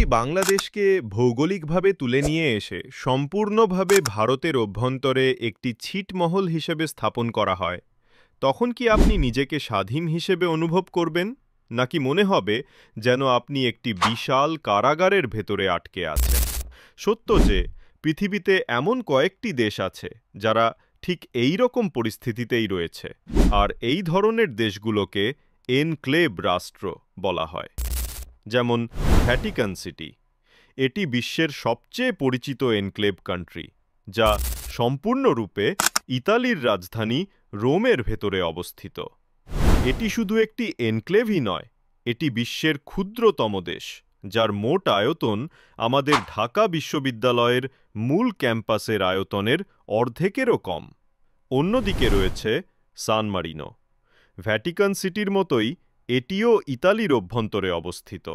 বাংলাদেশকে ভৌগোলিকভাবে তুলে নিয়ে এসে সম্পূর্ণভাবে ভারতের অভ্যন্তরে একটি ছিটমহল হিসেবে স্থাপন করা হয়, তখন কি আপনি নিজেকে স্বাধীন হিসেবে অনুভব করবেন, নাকি মনে হবে যেন আপনি একটি বিশাল কারাগারের ভেতরে আটকে আছেন? সত্য যে পৃথিবীতে এমন কয়েকটি দেশ আছে যারা ঠিক এই রকম পরিস্থিতিতেই রয়েছে, আর এই ধরনের দেশগুলোকে এনক্লেভ রাষ্ট্র বলা হয়। যেমন ভ্যাটিকান সিটি, এটি বিশ্বের সবচেয়ে পরিচিত এনক্লেভ কান্ট্রি, যা সম্পূর্ণরূপে ইতালির রাজধানী রোমের ভেতরে অবস্থিত। এটি শুধু একটি এনক্লেভই নয়, এটি বিশ্বের ক্ষুদ্রতম দেশ, যার মোট আয়তন আমাদের ঢাকা বিশ্ববিদ্যালয়ের মূল ক্যাম্পাসের আয়তনের অর্ধেকেরও কম। অন্যদিকে রয়েছে সান মারিনো। ভ্যাটিকান সিটির মতোই এটিও ইতালির অভ্যন্তরে অবস্থিত,